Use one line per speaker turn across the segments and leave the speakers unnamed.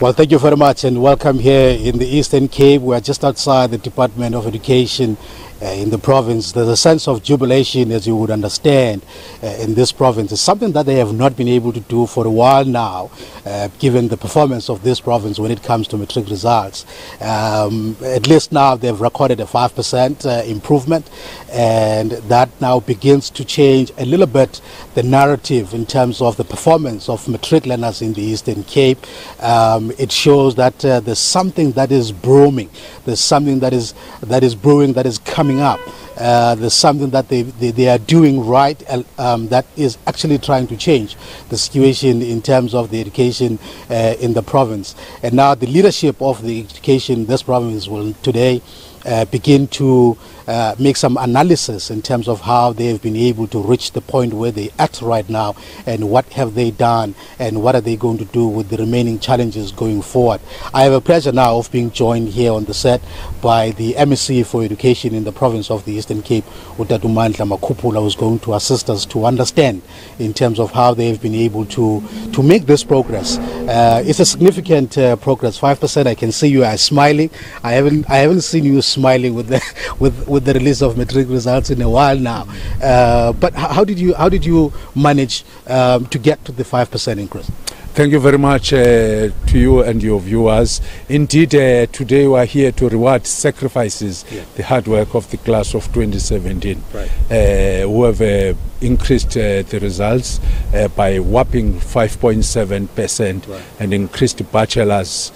Well, thank you very much and welcome here in the Eastern Cape. We are just outside the Department of Education in the province. There's a sense of jubilation, as you would understand, in this province. It's something that they have not been able to do for a while now, given the performance of this province when it comes to matric results. At least now they've recorded a 5% improvement, and that now begins to change a little bit the narrative in terms of the performance of matric learners in the Eastern Cape. It shows that there's something that is brewing, there's something that is brewing, that is coming up. There's something that they are doing right that is actually trying to change the situation in terms of the education in the province. And now the leadership of the education in this province will today begin to make some analysis in terms of how they've been able to reach the point where they act right now, and what have they done, and what are they going to do with the remaining challenges going forward. I have a pleasure now of being joined here on the set by the MEC for Education in the province of the Eastern Cape, Utatumandla Makupula, who's going to assist us to understand in terms of how they've been able to make this progress. It's a significant progress, 5%. I can see you are smiling. I haven't seen you smiling with the release of matric results in a while now. But how did you manage to get to the 5% increase?
Thank you very much to you and your viewers. Indeed, today we are here to reward sacrifices, the hard work of the class of 2017, who have increased the results by whopping 5.7% and increased bachelors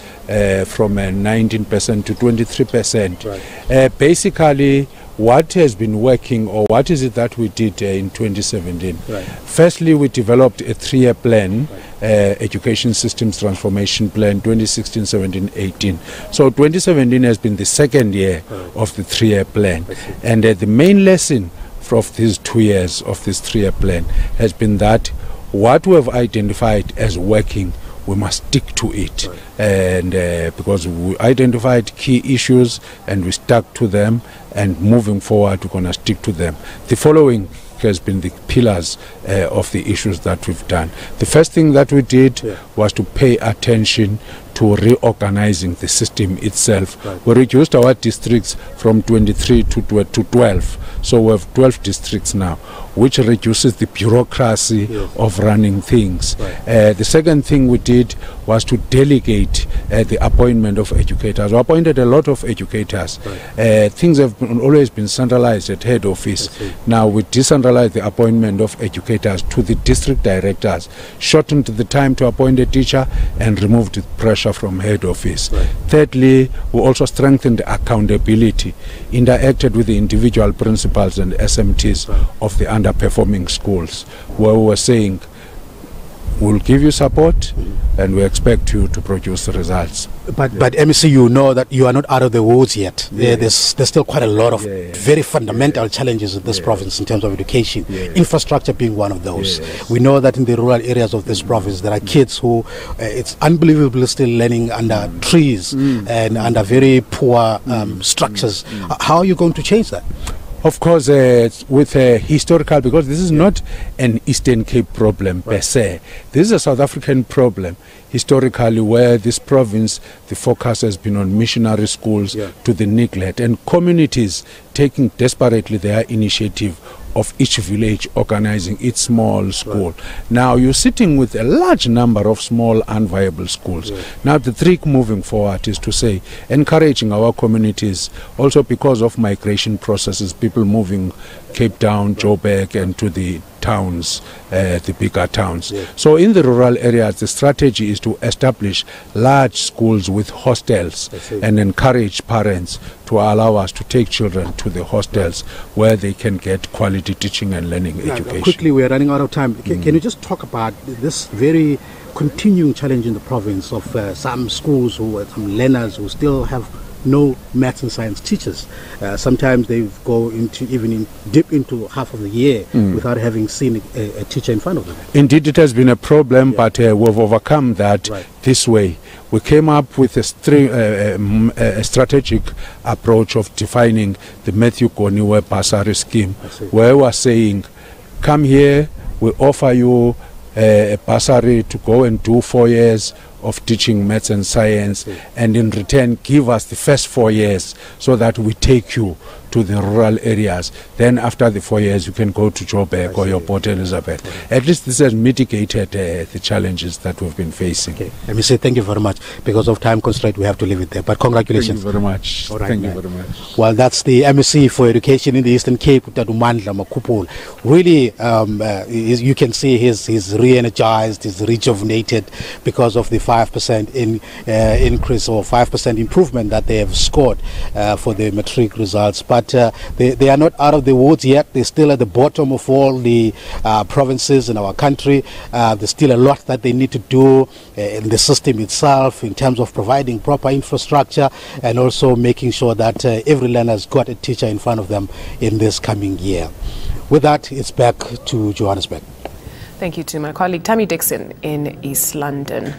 from 19% to 23%. Basically, what has been working, or what is it that we did in 2017? Firstly, we developed a 3-year plan, Education Systems Transformation Plan 2016, 17, 18. So 2017 has been the second year of the 3-year plan. And the main lesson of these 2 years of this 3-year plan has been that what we have identified as working, we must stick to it. And because we identified key issues and we stuck to them, and moving forward we're going to stick to them. The following has been the pillars of the issues that we've done. The first thing that we did was to pay attention to reorganizing the system itself. We reduced our districts from 23 to 12. So we have 12 districts now, which reduces the bureaucracy of running things. The second thing we did was to delegate the appointment of educators. We appointed a lot of educators. Things have always been centralized at head office. Now we decentralized the appointment of educators to the district directors, shortened the time to appoint a teacher, and removed the pressure from head office. Thirdly, we also strengthened accountability, interacted with the individual principals and SMTs of the underperforming schools, where we were saying, we'll give you support and we expect you to produce the results.
But MEC, you know that you are not out of the woods yet. There's still quite a lot of very fundamental challenges in this province in terms of education, infrastructure being one of those. We know that in the rural areas of this province there are kids who, it's unbelievable, still learning under trees and under very poor structures. How are you going to change that?
Of course, with historical, because this is not an Eastern Cape problem per se. This is a South African problem, historically, where this province, the focus has been on missionary schools to the neglect, and communities taking desperately their initiative of each village organizing its small school. Now you're sitting with a large number of small unviable schools. Now the trick moving forward is to say, encouraging our communities, also because of migration processes, people moving Cape Town, Joburg, and to the towns, the bigger towns. So in the rural areas, the strategy is to establish large schools with hostels and encourage parents to allow us to take children to the hostels where they can get quality teaching and learning education.
Quickly, we are running out of time. Can you just talk about this very continuing challenge in the province of some schools, some learners who still have no maths and science teachers? Sometimes they go into deep into half of the year without having seen a teacher in front of them.
Indeed, it has been a problem, but we've overcome that this way. We came up with a strategic approach of defining the Matthew Goniwe bursary scheme, where we are saying, come here, we offer you a bursary to go and do 4 years of teaching maths and science, and in return give us the first 4 years so that we take you to the rural areas. Then after the 4 years you can go to Joburg or your Port Elizabeth. At least this has mitigated the challenges that we've been facing.
Okay. Let me say thank you very much. Because of time constraint we have to leave it there, but congratulations.
Thank you very much.
All right,
thank you very much.
Well, that's the MEC for Education in the Eastern Cape, Mandla Makupul. Really, you can see he's re-energized, he's rejuvenated because of the 5% increase or 5% improvement that they have scored for the matric results. But they are not out of the woods yet. They're still at the bottom of all the provinces in our country. There's still a lot that they need to do in the system itself in terms of providing proper infrastructure and also making sure that every learner has got a teacher in front of them in this coming year. With that, it's back to Johannesburg.
Thank you to my colleague Tammy Dixon in East London.